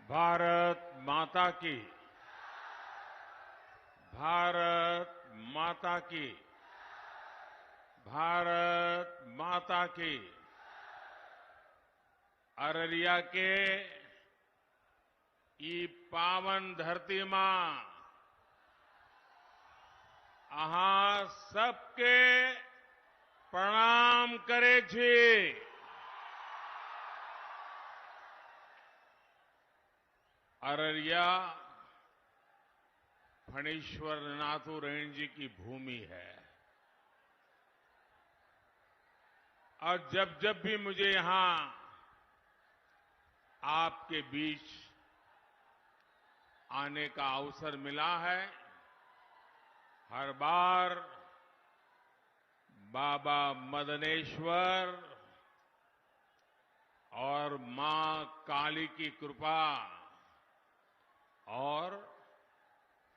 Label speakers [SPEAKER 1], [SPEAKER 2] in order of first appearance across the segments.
[SPEAKER 1] भारत माता की। भारत माता की। भारत माता की। अररिया के ई पावन धरती मां अहां सबके प्रणाम करे छी। अररिया फणीश्वर नाथुरायण जी की भूमि है और जब जब भी मुझे यहां आपके बीच आने का अवसर मिला है, हर बार बाबा मदनेश्वर और मां काली की कृपा और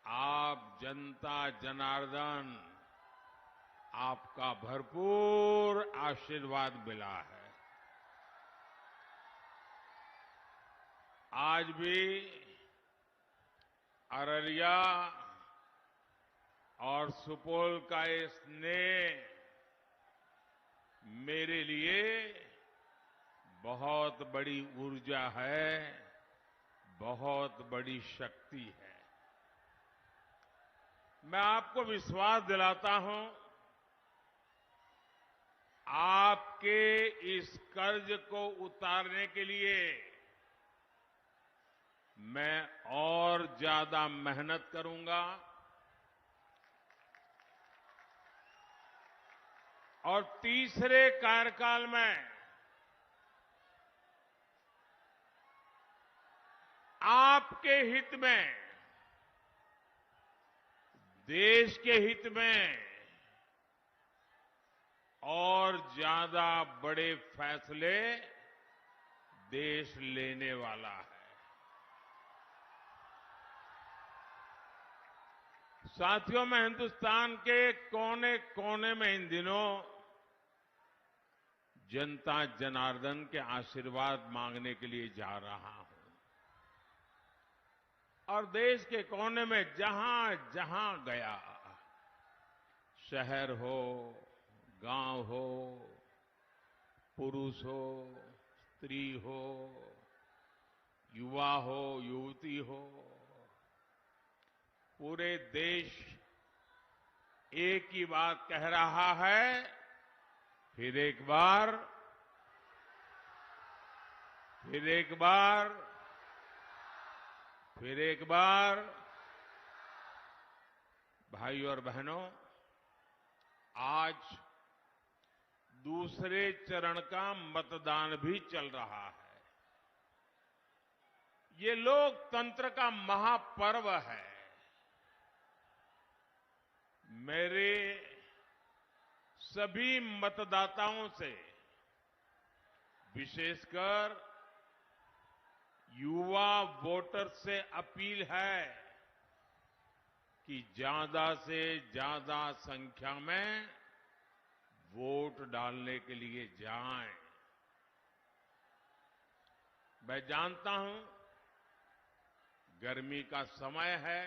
[SPEAKER 1] आप जनता जनार्दन आपका भरपूर आशीर्वाद मिला है। आज भी अररिया और सुपौल का ये स्नेह मेरे लिए बहुत बड़ी ऊर्जा है, बहुत बड़ी शक्ति है। मैं आपको विश्वास दिलाता हूं, आपके इस कर्ज को उतारने के लिए मैं और ज्यादा मेहनत करूंगा और तीसरे कार्यकाल में आपके हित में, देश के हित में और ज्यादा बड़े फैसले देश लेने वाला है। साथियों, मैं हिंदुस्तान के कोने कोने में इन दिनों जनता जनार्दन के आशीर्वाद मांगने के लिए जा रहा हूं और देश के कोने में जहां जहां गया, शहर हो, गांव हो, पुरुष हो, स्त्री हो, युवा हो, युवती हो, पूरे देश एक ही बात कह रहा है, फिर एक बार, फिर एक बार, फिर एक बार। भाई और बहनों, आज दूसरे चरण का मतदान भी चल रहा है। ये लोकतंत्र का महापर्व है। मेरे सभी मतदाताओं से, विशेषकर युवा वोटर से अपील है कि ज्यादा से ज्यादा संख्या में वोट डालने के लिए जाएं। मैं जानता हूं गर्मी का समय है,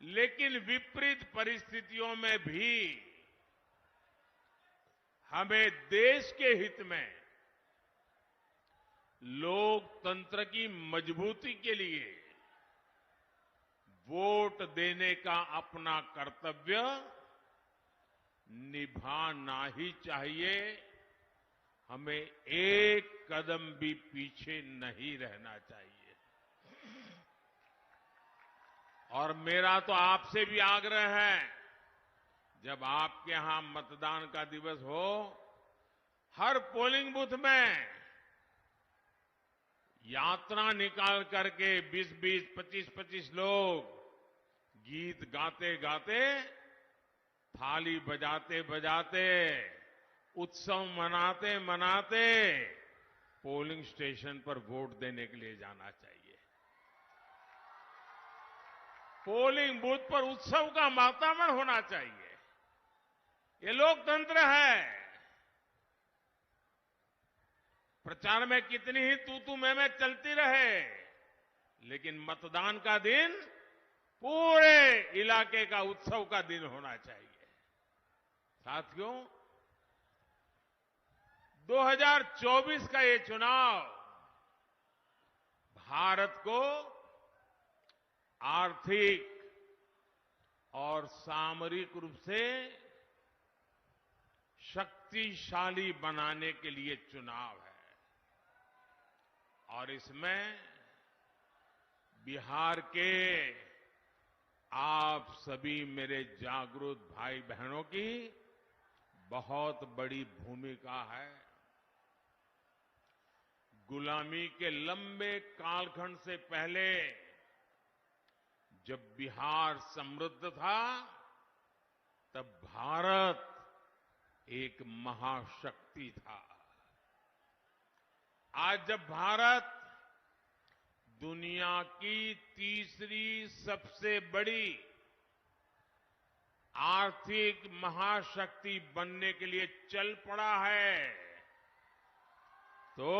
[SPEAKER 1] लेकिन विपरीत परिस्थितियों में भी हमें देश के हित में, लोकतंत्र की मजबूती के लिए वोट देने का अपना कर्तव्य निभाना ही चाहिए। हमें एक कदम भी पीछे नहीं रहना चाहिए। और मेरा तो आपसे भी आग्रह है, जब आपके यहां मतदान का दिवस हो, हर पोलिंग बूथ में यात्रा निकाल करके 20-20, 25-25 लोग गीत गाते गाते, थाली बजाते बजाते, उत्सव मनाते मनाते पोलिंग स्टेशन पर वोट देने के लिए जाना चाहिए। पोलिंग बूथ पर उत्सव का वातावरण होना चाहिए। ये लोकतंत्र है। प्रचार में कितनी ही तू मैं चलती रहे, लेकिन मतदान का दिन पूरे इलाके का उत्सव का दिन होना चाहिए। साथियों, 2024 का ये चुनाव भारत को आर्थिक और सामरिक रूप से शक्तिशाली बनाने के लिए चुनाव है और इसमें बिहार के आप सभी मेरे जागरूक भाई बहनों की बहुत बड़ी भूमिका है। गुलामी के लंबे कालखंड से पहले जब बिहार समृद्ध था, तब भारत एक महाशक्ति था। आज जब भारत दुनिया की तीसरी सबसे बड़ी आर्थिक महाशक्ति बनने के लिए चल पड़ा है, तो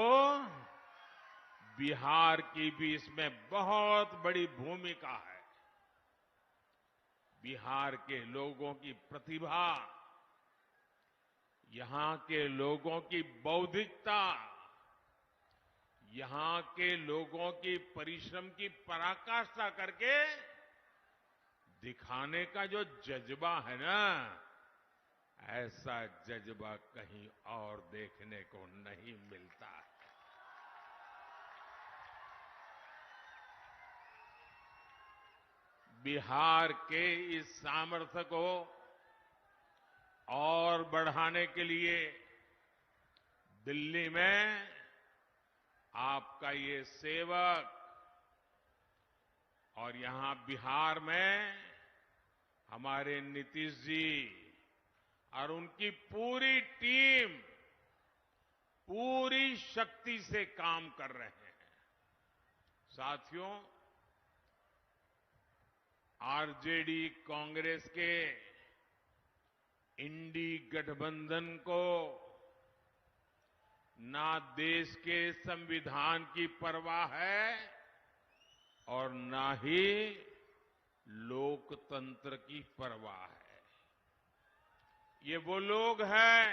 [SPEAKER 1] बिहार की भी इसमें बहुत बड़ी भूमिका है। बिहार के लोगों की प्रतिभा, यहां के लोगों की बौद्धिकता, यहां के लोगों की परिश्रम की पराकाष्ठा करके दिखाने का जो जज्बा है ना, ऐसा जज्बा कहीं और देखने को नहीं मिलता है। बिहार के इस सामर्थ्य को और बढ़ाने के लिए दिल्ली में आपका ये सेवक और यहां बिहार में हमारे नीतीश जी और उनकी पूरी टीम पूरी शक्ति से काम कर रहे हैं। साथियों, आरजेडी कांग्रेस के इंडी गठबंधन को ना देश के संविधान की परवाह है और ना ही लोकतंत्र की परवाह है। ये वो लोग हैं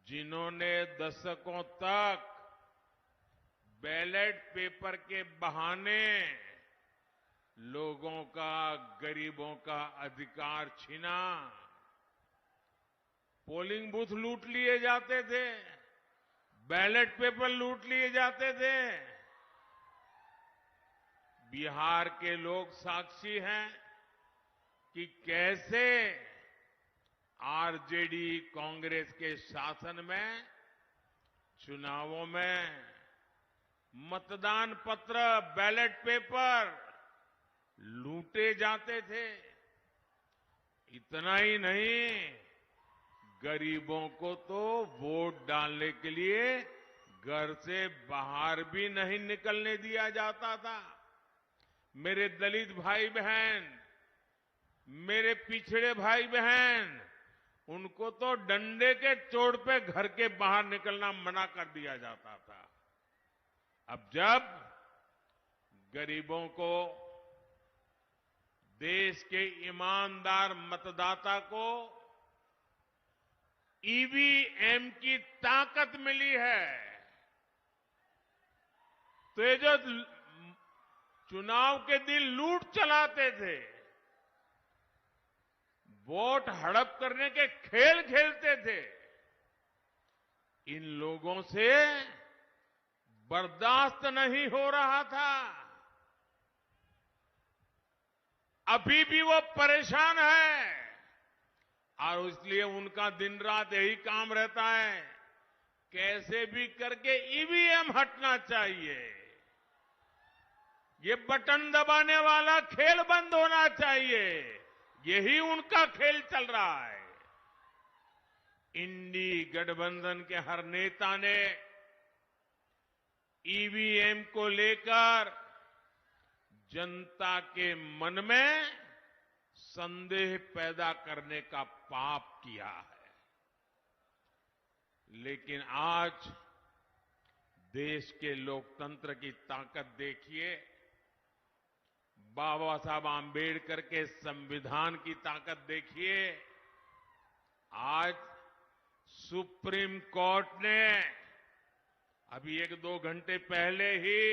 [SPEAKER 1] जिन्होंने दशकों तक बैलेट पेपर के बहाने लोगों का, गरीबों का अधिकार छीना। पोलिंग बूथ लूट लिए जाते थे, बैलेट पेपर लूट लिए जाते थे। बिहार के लोग साक्षी हैं कि कैसे आरजेडी कांग्रेस के शासन में चुनावों में मतदान पत्र, बैलेट पेपर लूटे जाते थे। इतना ही नहीं, गरीबों को तो वोट डालने के लिए घर से बाहर भी नहीं निकलने दिया जाता था। मेरे दलित भाई बहन, मेरे पिछड़े भाई बहन, उनको तो डंडे के चोट पे घर के बाहर निकलना मना कर दिया जाता था। अब जब गरीबों को, देश के ईमानदार मतदाता को ईवीएम की ताकत मिली है, तो ये जो चुनाव के दिन लूट चलाते थे, वोट हड़प करने के खेल खेलते थे, इन लोगों से बर्दाश्त नहीं हो रहा था। अभी भी वो परेशान है और इसलिए उनका दिन रात यही काम रहता है, कैसे भी करके ईवीएम हटना चाहिए, ये बटन दबाने वाला खेल बंद होना चाहिए, यही उनका खेल चल रहा है। इंडी गठबंधन के हर नेता ने ईवीएम को लेकर जनता के मन में संदेह पैदा करने का पाप किया है। लेकिन आज देश के लोकतंत्र की ताकत देखिए, बाबा साहब आम्बेडकर के संविधान की ताकत देखिए। आज सुप्रीम कोर्ट ने अभी 1-2 घंटे पहले ही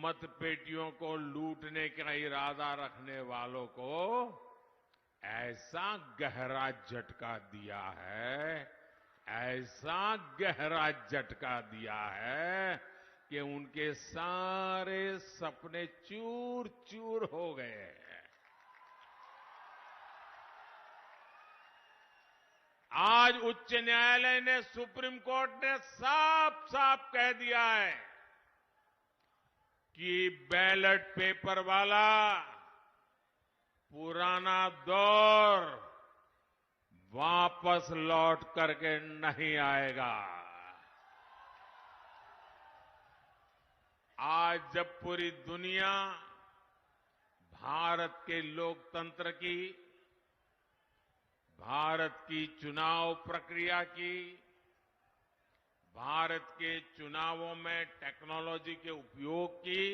[SPEAKER 1] मतपेटियों को लूटने का इरादा रखने वालों को ऐसा गहरा झटका दिया है, ऐसा गहरा झटका दिया है कि उनके सारे सपने चूर चूर हो गए हैं। आज उच्च न्यायालय ने, सुप्रीम कोर्ट ने साफ साफ कह दिया है कि बैलेट पेपर वाला पुराना दौर वापस लौट करके नहीं आएगा। आज जब पूरी दुनिया भारत के लोकतंत्र की, भारत की चुनाव प्रक्रिया की, भारत के चुनावों में टेक्नोलॉजी के उपयोग की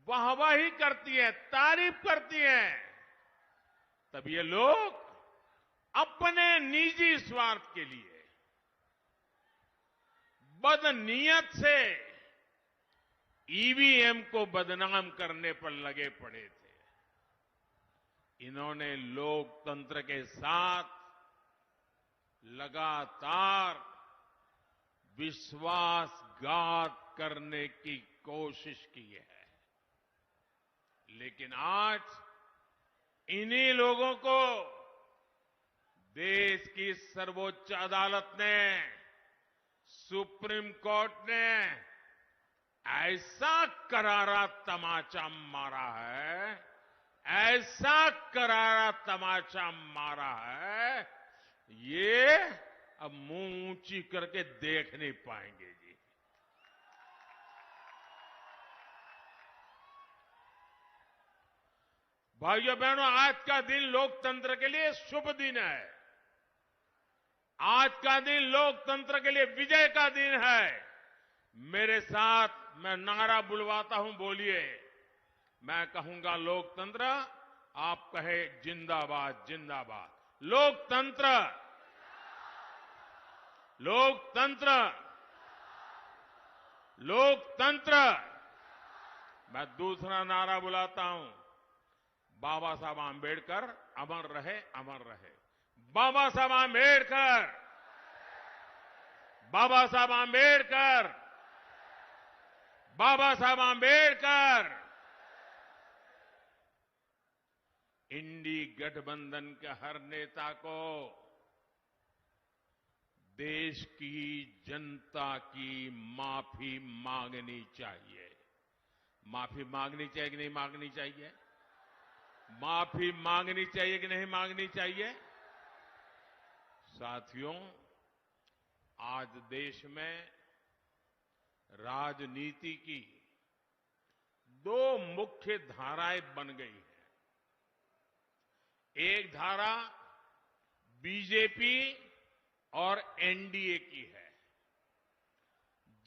[SPEAKER 1] वाहवाही करती है, तारीफ करती है, तब ये लोग अपने निजी स्वार्थ के लिए बदनीयत से ईवीएम को बदनाम करने पर लगे पड़े थे। इन्होंने लोकतंत्र के साथ लगातार विश्वासघात करने की कोशिश की है, लेकिन आज इन्हीं लोगों को देश की सर्वोच्च अदालत ने, सुप्रीम कोर्ट ने ऐसा करारा तमाचा मारा है, ऐसा करारा तमाचा मारा है, ये अब मुंह ऊंची करके देख नहीं पाएंगे जी। भाइयों बहनों, आज का दिन लोकतंत्र के लिए शुभ दिन है। आज का दिन लोकतंत्र के लिए विजय का दिन है। मेरे साथ मैं नारा बुलवाता हूं, बोलिए। मैं कहूंगा लोकतंत्र, आप कहे जिंदाबाद जिंदाबाद। लोकतंत्र, लोकतंत्र, लोकतंत्र। मैं दूसरा नारा बुलाता हूं, बाबा साहब आम्बेडकर अमर रहे, अमर रहे। बाबा साहब आम्बेडकर, बाबा साहब आम्बेडकर, बाबा साहब आम्बेडकर। इंडी गठबंधन के हर नेता को देश की जनता की माफी मांगनी चाहिए। माफी मांगनी चाहिए कि नहीं मांगनी चाहिए? माफी मांगनी चाहिए कि नहीं मांगनी चाहिए? साथियों, आज देश में राजनीति की 2 मुख्य धाराएं बन गई हैं। एक धारा बीजेपी और एनडीए की है,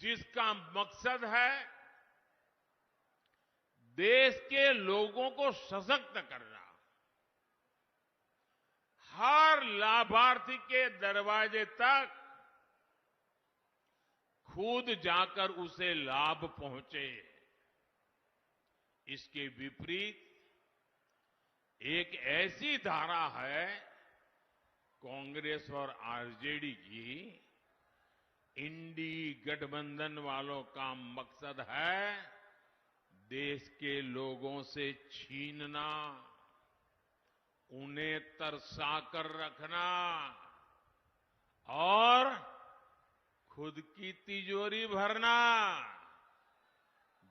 [SPEAKER 1] जिसका मकसद है देश के लोगों को सशक्त करना, हर लाभार्थी के दरवाजे तक खुद जाकर उसे लाभ पहुंचे। इसके विपरीत एक ऐसी धारा है कांग्रेस और आरजेडी की, इंडी गठबंधन वालों का मकसद है देश के लोगों से छीनना, उन्हें तरसाकर रखना और खुद की तिजोरी भरना।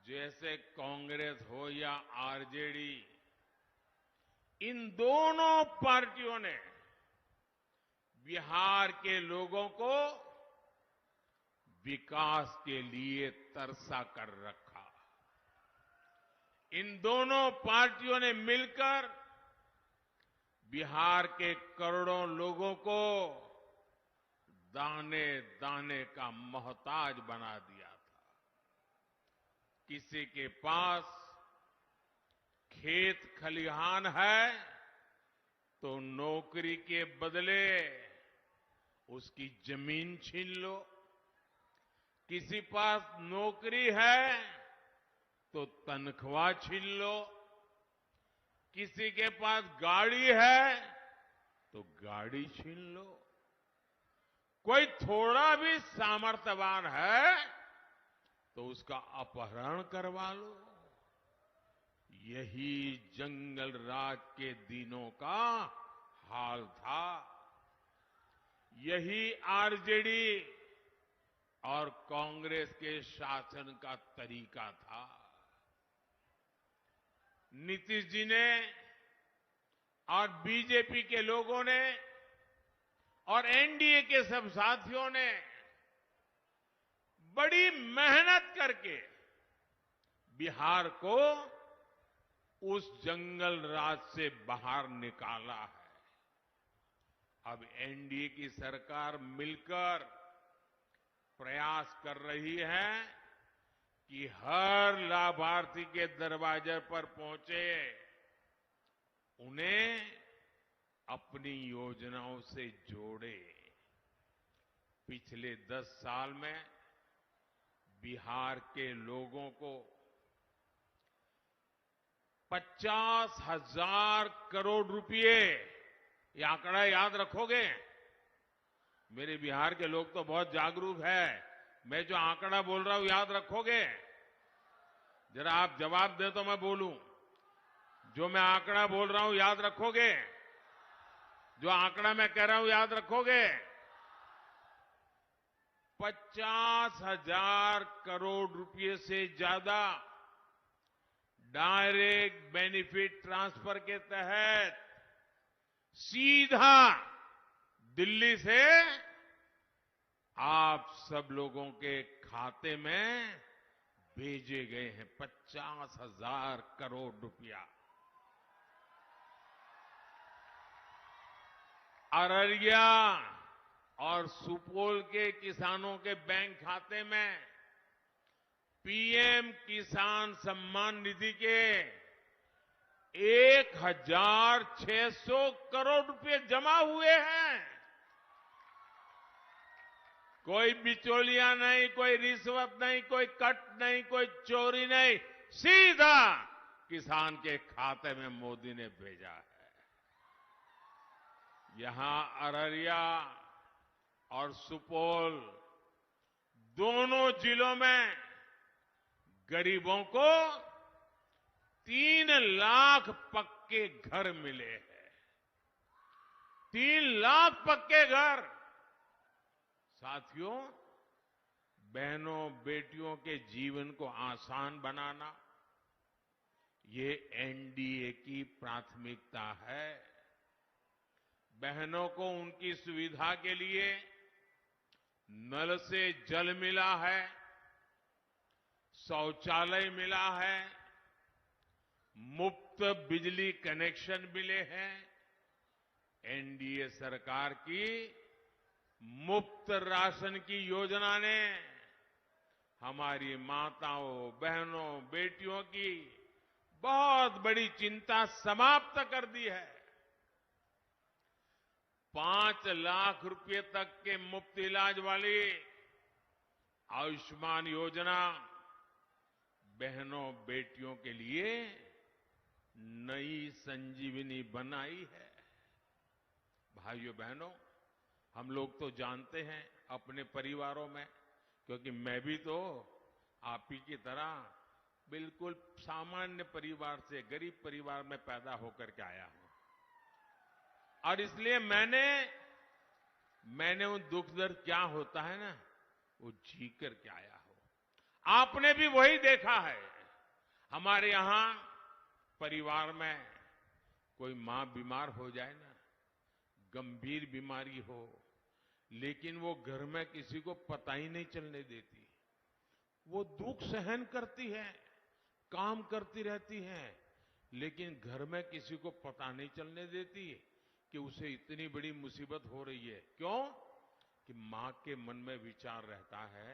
[SPEAKER 1] जैसे कांग्रेस हो या आरजेडी, इन दोनों पार्टियों ने बिहार के लोगों को विकास के लिए तरसा कर रखा। इन दोनों पार्टियों ने मिलकर बिहार के करोड़ों लोगों को दाने दाने का मोहताज बना दिया था। किसी के पास खेत खलिहान है तो नौकरी के बदले उसकी जमीन छीन लो, किसी पास नौकरी है तो तनख्वाह छीन लो, किसी के पास गाड़ी है तो गाड़ी छीन लो, कोई थोड़ा भी सामर्थ्यवान है तो उसका अपहरण करवा लो। यही जंगल राज के दिनों का हाल था। यही आरजेडी और कांग्रेस के शासन का तरीका था। नीतीश जी ने और बीजेपी के लोगों ने और एनडीए के सब साथियों ने बड़ी मेहनत करके बिहार को उस जंगल राज से बाहर निकाला है। अब एनडीए की सरकार मिलकर प्रयास कर रही है कि हर लाभार्थी के दरवाजे पर पहुंचे उन्हें अपनी योजनाओं से जोड़े। पिछले 10 साल में बिहार के लोगों को 50,000 करोड़ रुपए, ये आंकड़ा याद रखोगे? मेरे बिहार के लोग तो बहुत जागरूक है। मैं जो आंकड़ा बोल रहा हूं याद रखोगे? जरा आप जवाब दें तो मैं बोलूं। जो मैं आंकड़ा बोल रहा हूं याद रखोगे? जो आंकड़ा मैं कह रहा हूं याद रखोगे? 50,000 करोड़ रुपए से ज्यादा डायरेक्ट बेनिफिट ट्रांसफर के तहत सीधा दिल्ली से आप सब लोगों के खाते में भेजे गए हैं। 50,000 करोड़ रुपया। अररिया और सुपौल के किसानों के बैंक खाते में पीएम किसान सम्मान निधि के 1,600 करोड़ रुपए जमा हुए हैं। कोई बिचौलिया नहीं, कोई रिश्वत नहीं, कोई कट नहीं, कोई चोरी नहीं, सीधा किसान के खाते में मोदी ने भेजा है। यहां अररिया और सुपौल दोनों जिलों में गरीबों को 3 लाख पक्के घर मिले हैं। 3 लाख पक्के घर। साथियों, बहनों बेटियों के जीवन को आसान बनाना ये एनडीए की प्राथमिकता है। बहनों को उनकी सुविधा के लिए नल से जल मिला है, शौचालय मिला है, मुफ्त बिजली कनेक्शन मिले हैं। एनडीए सरकार की मुफ्त राशन की योजना ने हमारी माताओं, बहनों, बेटियों की बहुत बड़ी चिंता समाप्त कर दी है। 5 लाख रुपए तक के मुफ्त इलाज वाली आयुष्मान योजना बहनों बेटियों के लिए नई संजीवनी बनाई है। भाइयों बहनों, हम लोग तो जानते हैं अपने परिवारों में, क्योंकि मैं भी तो आप ही की तरह बिल्कुल सामान्य परिवार से, गरीब परिवार में पैदा होकर के आया हूं, और इसलिए मैंने वो दुख दर्द क्या होता है ना, वो जी करके आया हूं। आपने भी वही देखा है। हमारे यहां परिवार में कोई मां बीमार हो जाए ना, गंभीर बीमारी हो, लेकिन वो घर में किसी को पता ही नहीं चलने देती। वो दुख सहन करती है, काम करती रहती है, लेकिन घर में किसी को पता नहीं चलने देती कि उसे इतनी बड़ी मुसीबत हो रही है। क्यों? कि मां के मन में विचार रहता है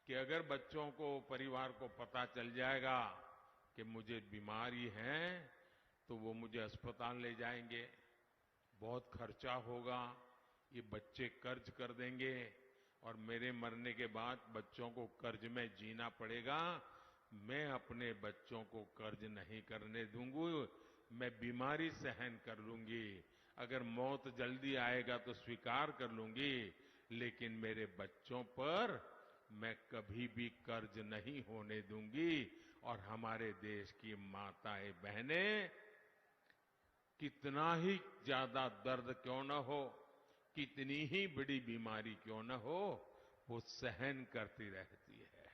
[SPEAKER 1] कि अगर बच्चों को, परिवार को पता चल जाएगा कि मुझे बीमारी है तो वो मुझे अस्पताल ले जाएंगे, बहुत खर्चा होगा, ये बच्चे कर्ज कर देंगे और मेरे मरने के बाद बच्चों को कर्ज में जीना पड़ेगा। मैं अपने बच्चों को कर्ज नहीं करने दूंगी, मैं बीमारी सहन कर लूंगी, अगर मौत जल्दी आएगा तो स्वीकार कर लूंगी, लेकिन मेरे बच्चों पर मैं कभी भी कर्ज नहीं होने दूंगी। और हमारे देश की माताएं बहनें कितना ही ज्यादा दर्द क्यों न हो, कितनी ही बड़ी बीमारी क्यों न हो, वो सहन करती रहती है।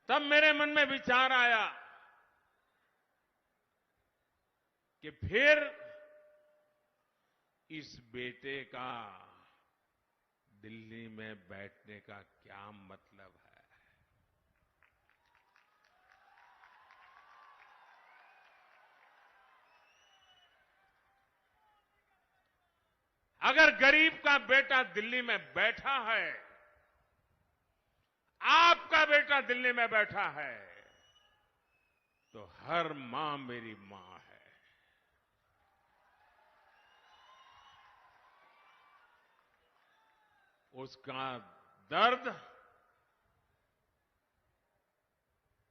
[SPEAKER 1] तब मेरे मन में विचार आया कि फिर इस बेटे का दिल्ली में बैठने का क्या मतलब है। अगर गरीब का बेटा दिल्ली में बैठा है, आपका बेटा दिल्ली में बैठा है, तो हर मां मेरी मां है। उसका दर्द,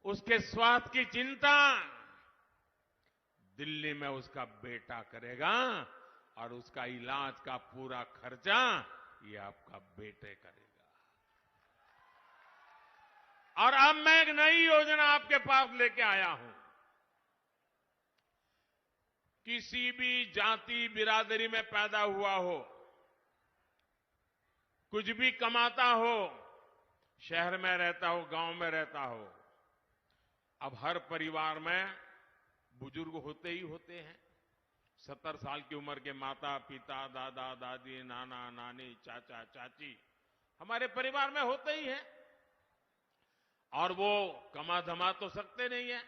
[SPEAKER 1] उसके स्वास्थ्य की चिंता दिल्ली में उसका बेटा करेगा और उसका इलाज का पूरा खर्चा ये आपका बेटे करेगा। और अब मैं एक नई योजना आपके पास लेके आया हूं। किसी भी जाति बिरादरी में पैदा हुआ हो, कुछ भी कमाता हो, शहर में रहता हो, गांव में रहता हो, अब हर परिवार में बुजुर्ग होते ही होते हैं। 70 साल की उम्र के माता पिता, दादा दादी, नाना नानी, चाचा चाची हमारे परिवार में होते ही हैं। और वो कमा धमा तो सकते नहीं है,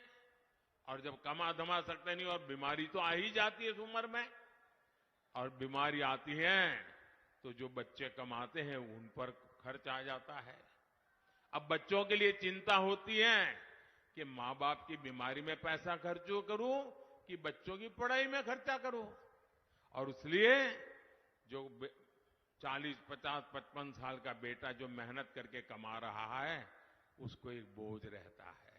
[SPEAKER 1] और जब कमा धमा सकते नहीं और बीमारी तो आ ही जाती है इस उम्र में, और बीमारी आती है तो जो बच्चे कमाते हैं उन पर खर्च आ जाता है। अब बच्चों के लिए चिंता होती है कि मां बाप की बीमारी में पैसा खर्च करूं कि बच्चों की पढ़ाई में खर्चा करूं। और इसलिए जो 40, 50, 55 साल का बेटा जो मेहनत करके कमा रहा है उसको एक बोझ रहता है।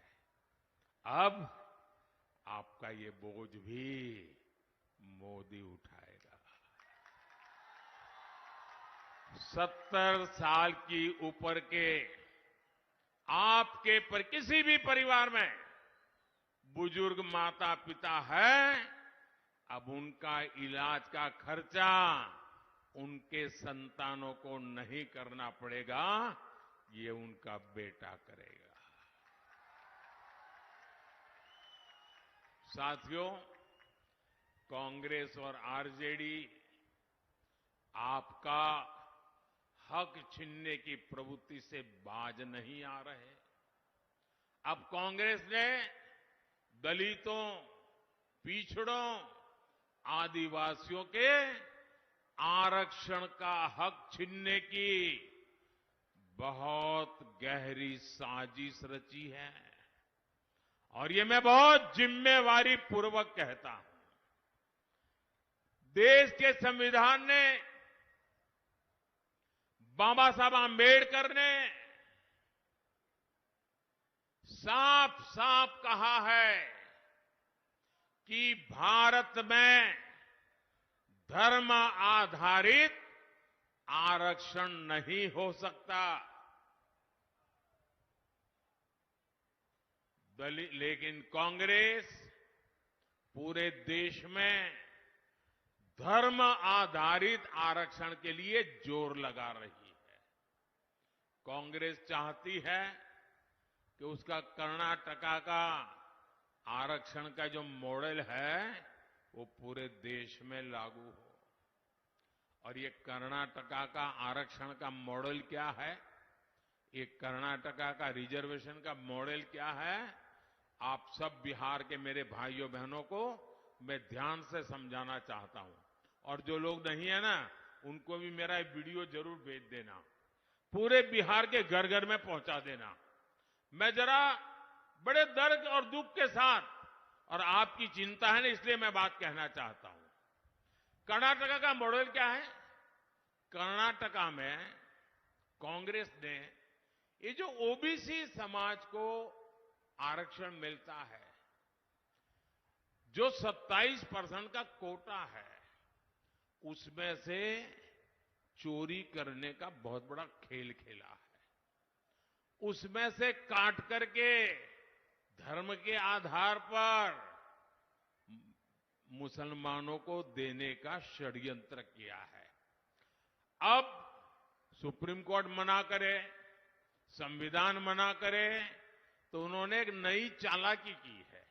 [SPEAKER 1] अब आपका ये बोझ भी मोदी उठाएगा। 70 साल की ऊपर के आपके पर किसी भी परिवार में बुजुर्ग माता पिता है, अब उनका इलाज का खर्चा उनके संतानों को नहीं करना पड़ेगा, ये उनका बेटा करेगा। साथियों, कांग्रेस और आरजेडी आपका हक छीनने की प्रवृत्ति से बाज नहीं आ रहे। अब कांग्रेस ने दलितों, पिछड़ों, आदिवासियों के आरक्षण का हक छीनने की बहुत गहरी साजिश रची है। और ये मैं बहुत जिम्मेवारी पूर्वक कहता हूं। देश के संविधान ने, बाबा साहब आंबेडकर ने साफ साफ कहा है कि भारत में धर्म आधारित आरक्षण नहीं हो सकता। लेकिन कांग्रेस पूरे देश में धर्म आधारित आरक्षण के लिए जोर लगा रही है। कांग्रेस चाहती है कि उसका कर्नाटका का आरक्षण का जो मॉडल है वो पूरे देश में लागू हो। और ये कर्नाटका का आरक्षण का मॉडल क्या है, ये कर्नाटका का रिजर्वेशन का मॉडल क्या है, आप सब बिहार के मेरे भाइयों बहनों को मैं ध्यान से समझाना चाहता हूं। और जो लोग नहीं है ना, उनको भी मेरा ये वीडियो जरूर भेज देना, पूरे बिहार के घर घर में पहुंचा देना। मैं जरा बड़े दर्द और दुख के साथ, और आपकी चिंता है ना इसलिए मैं बात कहना चाहता हूं। कर्नाटका का मॉडल क्या है? कर्नाटका में कांग्रेस ने ये जो ओबीसी समाज को आरक्षण मिलता है, जो 27% का कोटा है, उसमें से चोरी करने का बहुत बड़ा खेल खेला है। उसमें से काट करके धर्म के आधार पर मुसलमानों को देने का षड्यंत्र किया है। अब सुप्रीम कोर्ट मना करे, संविधान मना करे, तो उन्होंने एक नई चालाकी की है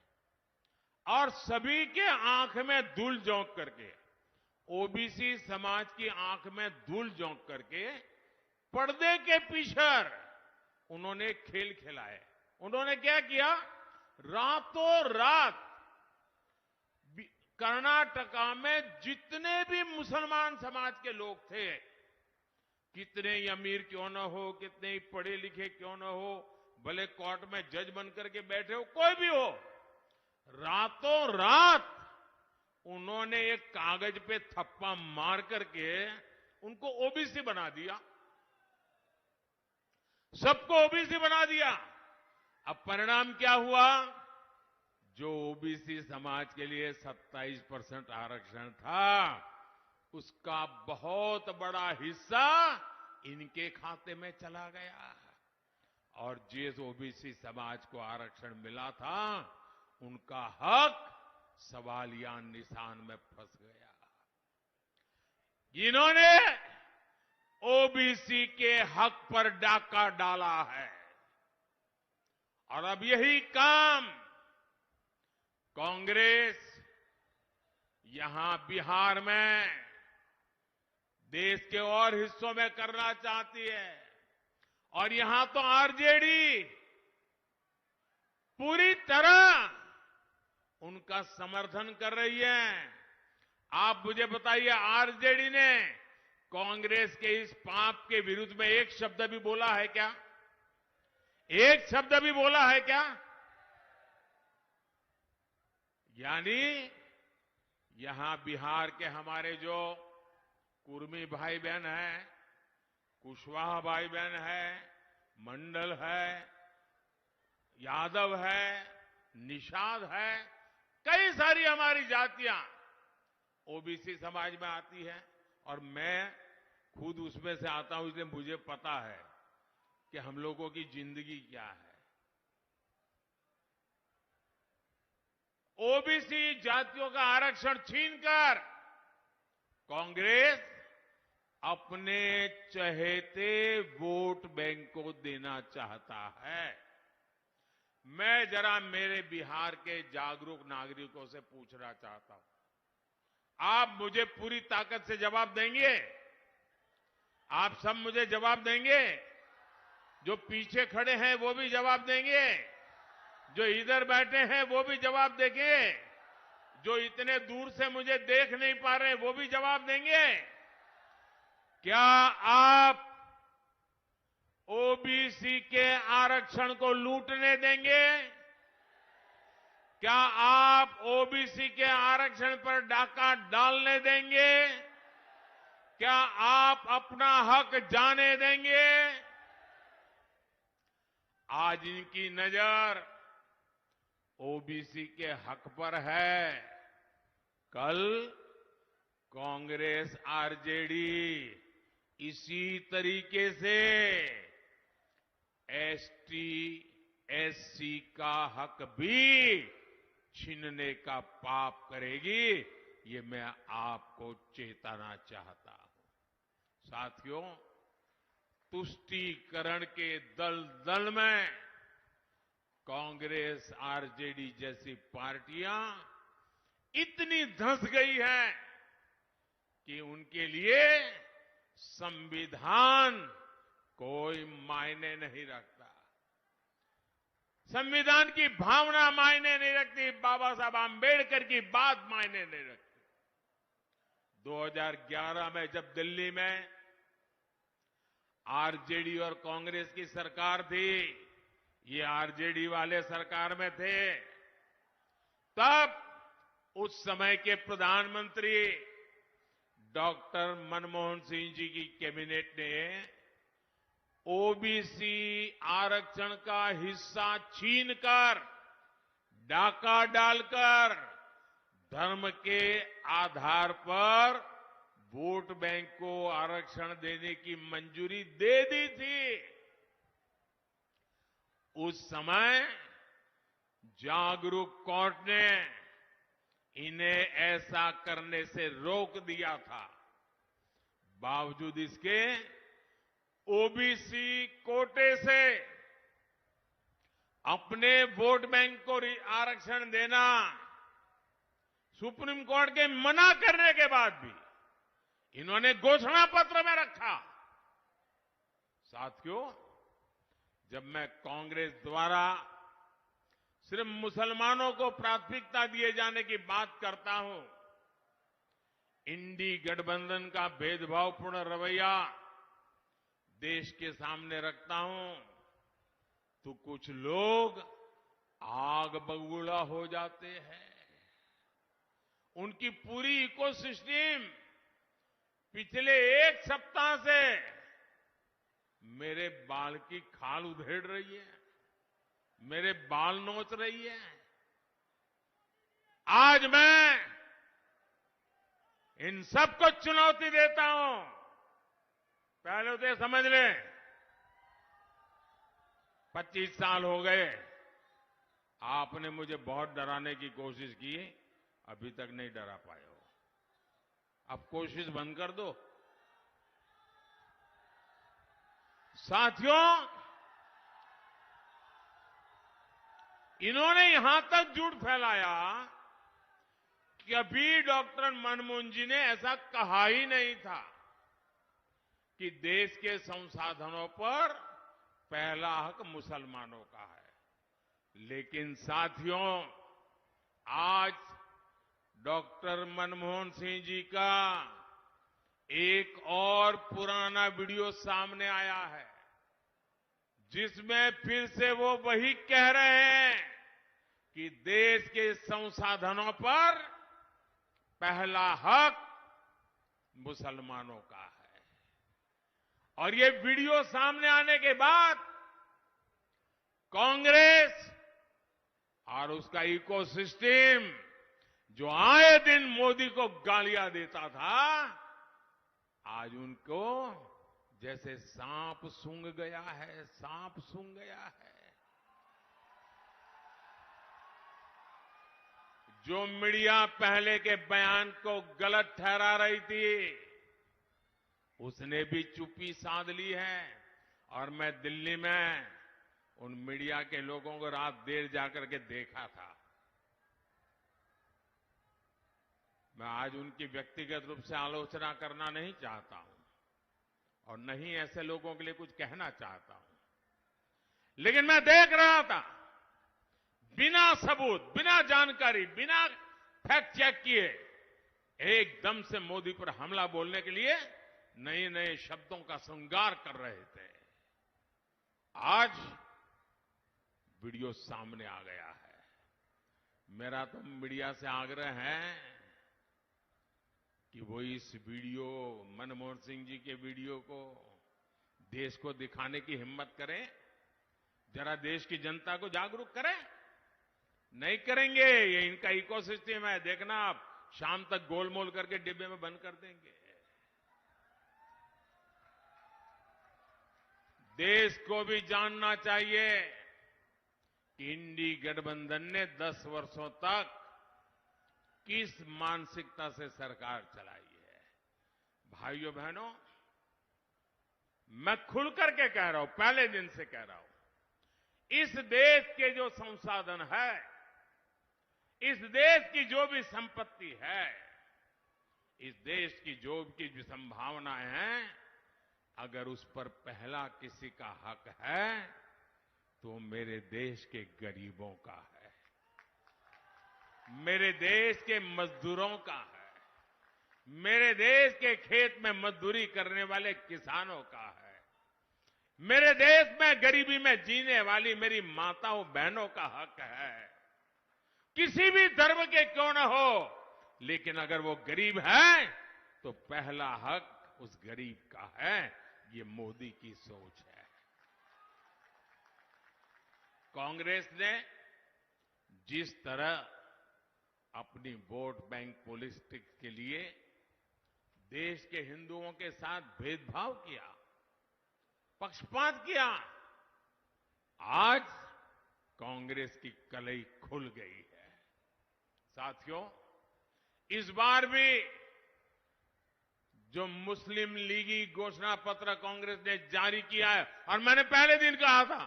[SPEAKER 1] और सभी के आंख में धूल झोंक करके, ओबीसी समाज की आंख में धूल झोंक करके पर्दे के पीछे उन्होंने खेल खेला है। उन्होंने क्या किया? रातों रात कर्नाटका में जितने भी मुसलमान समाज के लोग थे, कितने ही अमीर क्यों न हो, कितने ही पढ़े लिखे क्यों न हो, भले कोर्ट में जज बनकर के बैठे हो, कोई भी हो, रातों रात उन्होंने एक कागज पे थप्पा मार करके उनको ओबीसी बना दिया, सबको ओबीसी बना दिया। अब परिणाम क्या हुआ? जो ओबीसी समाज के लिए 27% आरक्षण था, उसका बहुत बड़ा हिस्सा इनके खाते में चला गया, और जिस ओबीसी समाज को आरक्षण मिला था, उनका हक सवालिया निशान में फंस गया। इन्होंने ओबीसी के हक पर डाका डाला है, और अब यही काम कांग्रेस यहां बिहार में, देश के और हिस्सों में करना चाहती है। और यहां तो आरजेडी पूरी तरह उनका समर्थन कर रही है। आप मुझे बताइए, आरजेडी ने कांग्रेस के इस पाप के विरुद्ध में एक शब्द भी बोला है क्या? एक शब्द भी बोला है क्या? यानी यहां बिहार के हमारे जो कुर्मी भाई बहन हैं, कुशवाहा भाई बहन है, मंडल है, यादव है, निषाद है, कई सारी हमारी जातियां ओबीसी समाज में आती है, और मैं खुद उसमें से आता हूं, इसलिए मुझे पता है कि हम लोगों की जिंदगी क्या है। ओबीसी जातियों का आरक्षण छीनकर कांग्रेस अपने चहेते वोट बैंक को देना चाहता है। मैं जरा मेरे बिहार के जागरूक नागरिकों से पूछना चाहता हूं, आप मुझे पूरी ताकत से जवाब देंगे? आप सब मुझे जवाब देंगे? जो पीछे खड़े हैं वो भी जवाब देंगे, जो इधर बैठे हैं वो भी जवाब देंगे, जो इतने दूर से मुझे देख नहीं पा रहे वो भी जवाब देंगे। क्या आप ओबीसी के आरक्षण को लूटने देंगे? क्या आप ओबीसी के आरक्षण पर डाका डालने देंगे? क्या आप अपना हक जाने देंगे? आज इनकी नजर ओबीसी के हक पर है, कल कांग्रेस आरजेडी इसी तरीके से एसटी एससी का हक भी छीनने का पाप करेगी, ये मैं आपको चेताना चाहता हूं। साथियों, तुष्टीकरण के दलदल में कांग्रेस आरजेडी जैसी पार्टियां इतनी धंस गई हैं कि उनके लिए संविधान कोई मायने नहीं रखता, संविधान की भावना मायने नहीं रखती, बाबा साहब आंबेडकर की बात मायने नहीं रखती। 2011 में जब दिल्ली में आरजेडी और कांग्रेस की सरकार थी, ये आरजेडी वाले सरकार में थे, तब उस समय के प्रधानमंत्री डॉक्टर मनमोहन सिंह जी की कैबिनेट ने ओबीसी आरक्षण का हिस्सा छीनकर, डाका डालकर धर्म के आधार पर वोट बैंक को आरक्षण देने की मंजूरी दे दी थी। उस समय जागरूक कोर्ट ने इन्हें ऐसा करने से रोक दिया था। बावजूद इसके ओबीसी कोटे से अपने वोट बैंक को आरक्षण देना सुप्रीम कोर्ट के मना करने के बाद भी इन्होंने घोषणा पत्र में रखा। साथियों, जब मैं कांग्रेस द्वारा सिर्फ मुसलमानों को प्राथमिकता दिए जाने की बात करता हूं, इंडी गठबंधन का भेदभावपूर्ण रवैया देश के सामने रखता हूं, तो कुछ लोग आग बबूला हो जाते हैं। उनकी पूरी इकोसिस्टम पिछले एक सप्ताह से मेरे बाल की खाल उधेड़ रही है, मेरे बाल नोच रही है। आज मैं इन सबको चुनौती देता हूं। पहले तो समझ लें, 25 साल हो गए, आपने मुझे बहुत डराने की कोशिश की, अभी तक नहीं डरा पाए हो। अब कोशिश बंद कर दो। साथियों, इन्होंने यहां तक झूठ फैलाया कि अभी डॉक्टर मनमोहन जी ने ऐसा कहा ही नहीं था कि देश के संसाधनों पर पहला हक मुसलमानों का है। लेकिन साथियों, आज डॉक्टर मनमोहन सिंह जी का एक और पुराना वीडियो सामने आया है, जिसमें फिर से वो वही कह रहे हैं कि देश के संसाधनों पर पहला हक मुसलमानों का है। और ये वीडियो सामने आने के बाद कांग्रेस और उसका इकोसिस्टम, जो आए दिन मोदी को गालियां देता था, आज उनको जैसे सांप सूंघ गया है, सांप सूंघ गया है। जो मीडिया पहले के बयान को गलत ठहरा रही थी, उसने भी चुप्पी साध ली है। और मैं दिल्ली में उन मीडिया के लोगों को रात देर जाकर के देखा था। मैं आज उनकी व्यक्तिगत रूप से आलोचना करना नहीं चाहता हूं और नहीं ऐसे लोगों के लिए कुछ कहना चाहता हूं, लेकिन मैं देख रहा था, बिना सबूत, बिना जानकारी, बिना फैक्ट चेक किए एकदम से मोदी पर हमला बोलने के लिए नए नए शब्दों का श्रृंगार कर रहे थे। आज वीडियो सामने आ गया है। मेरा तो मीडिया से आग्रह है कि वो इस वीडियो, मनमोहन सिंह जी के वीडियो को देश को दिखाने की हिम्मत करें, जरा देश की जनता को जागरूक करें। नहीं करेंगे, ये इनका इकोसिस्टम है, देखना आप शाम तक गोलमोल करके डिब्बे में बंद कर देंगे। देश को भी जानना चाहिए कि इंडी गठबंधन ने 10 वर्षों तक किस मानसिकता से सरकार चलाई है। भाइयों बहनों, मैं खुल करके कह रहा हूं, पहले दिन से कह रहा हूं, इस देश के जो संसाधन है, इस देश की जो भी संपत्ति है, इस देश की जो भी संभावनाएं हैं, अगर उस पर पहला किसी का हक है तो मेरे देश के गरीबों का है, मेरे देश के मजदूरों का है, मेरे देश के खेत में मजदूरी करने वाले किसानों का है। मेरे देश में गरीबी में जीने वाली मेरी माताओं बहनों का हक है। किसी भी धर्म के क्यों न हो, लेकिन अगर वो गरीब है तो पहला हक उस गरीब का है। ये मोदी की सोच है। कांग्रेस ने जिस तरह अपनी वोट बैंक पॉलिटिक्स के लिए देश के हिंदुओं के साथ भेदभाव किया, पक्षपात किया, आज कांग्रेस की कलई खुल गई है। साथियों, इस बार भी जो मुस्लिम लीगी घोषणा पत्र कांग्रेस ने जारी किया है, और मैंने पहले दिन कहा था,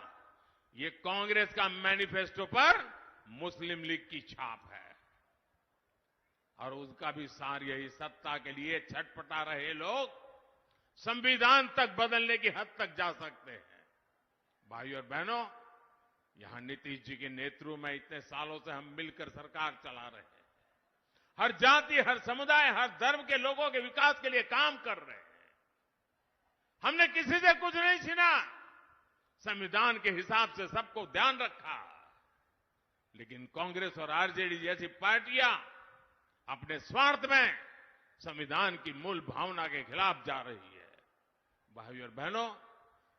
[SPEAKER 1] ये कांग्रेस का मैनिफेस्टो पर मुस्लिम लीग की छाप है। और उसका भी सार यही, सत्ता के लिए छटपटा रहे लोग संविधान तक बदलने की हद तक जा सकते हैं। भाइयों और बहनों, यहां नीतीश जी के नेतृत्व में इतने सालों से हम मिलकर सरकार चला रहे हैं। हर जाति, हर समुदाय, हर धर्म के लोगों के विकास के लिए काम कर रहे हैं। हमने किसी से कुछ नहीं छीना, संविधान के हिसाब से सबको ध्यान रखा। लेकिन कांग्रेस और आरजेडी जैसी पार्टियां अपने स्वार्थ में संविधान की मूल भावना के खिलाफ जा रही है। भाइयों और बहनों,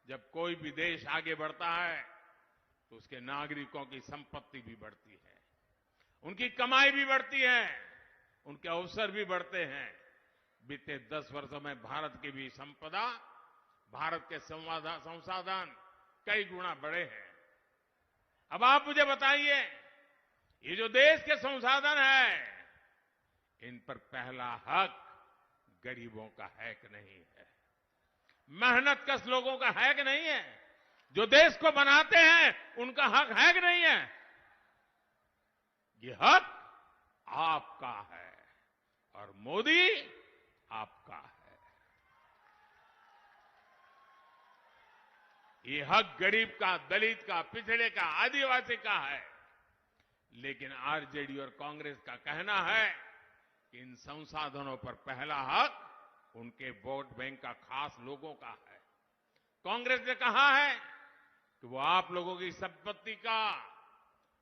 [SPEAKER 1] जब कोई भी देश आगे बढ़ता है तो उसके नागरिकों की संपत्ति भी बढ़ती है, उनकी कमाई भी बढ़ती है, उनके अवसर भी बढ़ते हैं। बीते 10 वर्षों में भारत की भी संपदा, भारत के संसाधन कई गुना बढ़े हैं। अब आप मुझे बताइए, ये जो देश के संसाधन है, इन पर पहला हक गरीबों का है कि नहीं है? मेहनतकश लोगों का है कि नहीं है? जो देश को बनाते हैं उनका हक है कि नहीं है? ये हक आपका है और मोदी आपका है। ये हक गरीब का, दलित का, पिछड़े का, आदिवासी का है। लेकिन आरजेडी और कांग्रेस का कहना है कि इन संसाधनों पर पहला हक उनके वोट बैंक का, खास लोगों का है। कांग्रेस ने कहा है कि वो आप लोगों की संपत्ति का,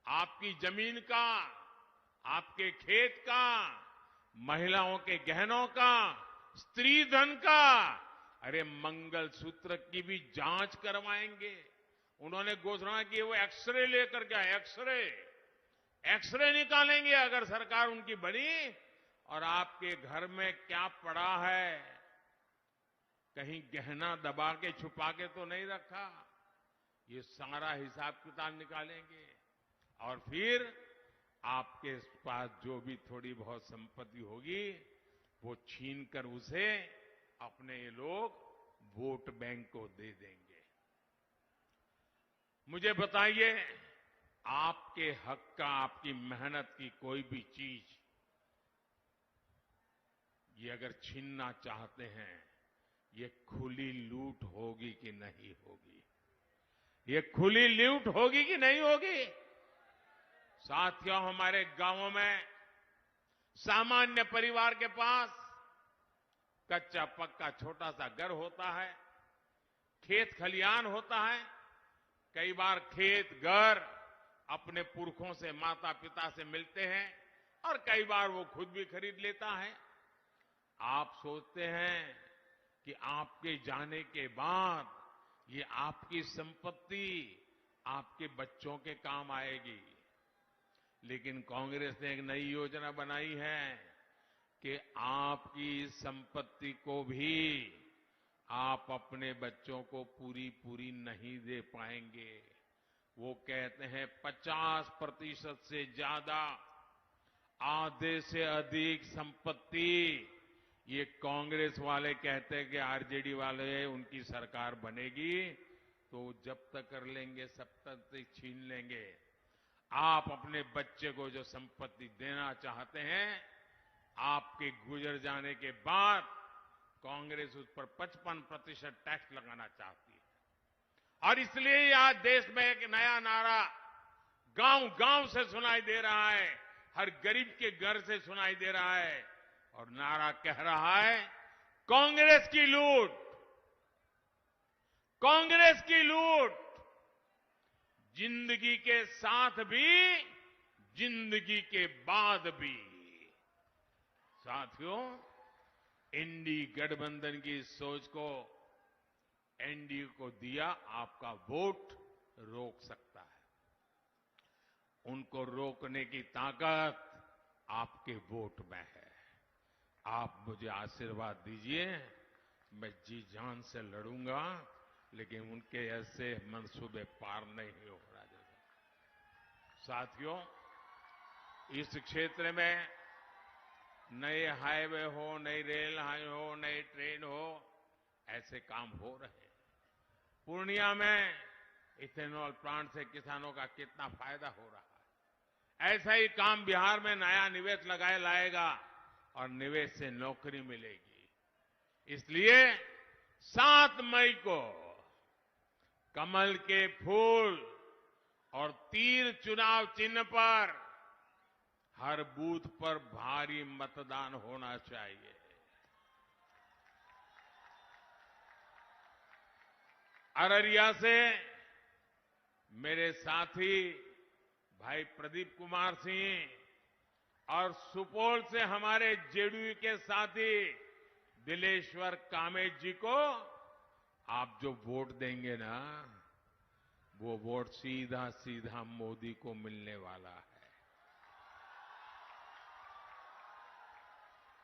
[SPEAKER 1] आपकी जमीन का, आपके खेत का, महिलाओं के गहनों का, स्त्री धन का, अरे मंगलसूत्र की भी जांच करवाएंगे। उन्होंने घोषणा की वो एक्सरे लेकर के आए, एक्सरे निकालेंगे अगर सरकार उनकी बनी। और आपके घर में क्या पड़ा है, कहीं गहना दबा के छुपा के तो नहीं रखा, ये सारा हिसाब किताब निकालेंगे। और फिर आपके पास जो भी थोड़ी बहुत संपत्ति होगी वो छीन कर उसे अपने ये लोग वोट बैंक को दे देंगे। मुझे बताइए, आपके हक का, आपकी मेहनत की कोई भी चीज ये अगर छीनना चाहते हैं, ये खुली लूट होगी कि नहीं होगी? ये खुली लूट होगी कि नहीं होगी? साथियों, हमारे गांवों में सामान्य परिवार के पास कच्चा पक्का छोटा सा घर होता है, खेत खलियान होता है। कई बार खेत घर अपने पुरखों से, माता पिता से मिलते हैं और कई बार वो खुद भी खरीद लेता है। आप सोचते हैं कि आपके जाने के बाद ये आपकी संपत्ति आपके बच्चों के काम आएगी। लेकिन कांग्रेस ने एक नई योजना बनाई है कि आपकी संपत्ति को भी आप अपने बच्चों को पूरी नहीं दे पाएंगे। वो कहते हैं 50% से ज्यादा, आधे से अधिक संपत्ति ये कांग्रेस वाले कहते हैं कि आरजेडी वाले उनकी सरकार बनेगी तो जब्त कर लेंगे, सब तक छीन लेंगे। आप अपने बच्चे को जो संपत्ति देना चाहते हैं, आपके गुजर जाने के बाद कांग्रेस उस पर 55% टैक्स लगाना चाहती है। और इसलिए आज देश में एक नया नारा गांव गांव से सुनाई दे रहा है, हर गरीब के घर से सुनाई दे रहा है, और नारा कह रहा है, कांग्रेस की लूट, कांग्रेस की लूट, जिंदगी के साथ भी, जिंदगी के बाद भी। साथियों, एनडीए गठबंधन की सोच को एनडीए को दिया आपका वोट रोक सकता है। उनको रोकने की ताकत आपके वोट में है। आप मुझे आशीर्वाद दीजिए, मैं जी जान से लड़ूंगा, लेकिन उनके ऐसे मंसूबे पार नहीं हो रहा। साथियों, इस क्षेत्र में नए हाईवे हो, नई रेल हाईवे हो, नई ट्रेन हो, ऐसे काम हो रहे हैं। पूर्णिया में इथेनॉल प्लांट से किसानों का कितना फायदा हो रहा है। ऐसा ही काम बिहार में नया निवेश लगाए लाएगा और निवेश से नौकरी मिलेगी। इसलिए 7 मई को कमल के फूल और तीर चुनाव चिन्ह पर हर बूथ पर भारी मतदान होना चाहिए। अररिया से मेरे साथी भाई प्रदीप कुमार सिंह और सुपौल से हमारे जेडीयू के साथी दिलेश्वर कामेत जी को आप जो वोट देंगे ना, वो वोट सीधा सीधा मोदी को मिलने वाला है।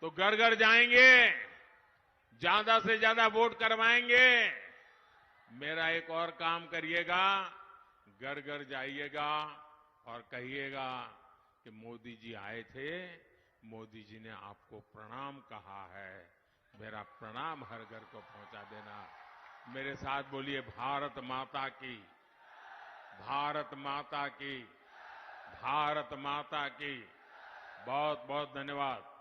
[SPEAKER 1] तो घर घर जाएंगे, ज्यादा से ज्यादा वोट करवाएंगे। मेरा एक और काम करिएगा, घर घर जाइएगा और कहिएगा कि मोदी जी आए थे, मोदी जी ने आपको प्रणाम कहा है, मेरा प्रणाम हर घर को पहुंचा देना। मेरे साथ बोलिए, भारत माता की, भारत माता की, भारत माता की। बहुत बहुत धन्यवाद।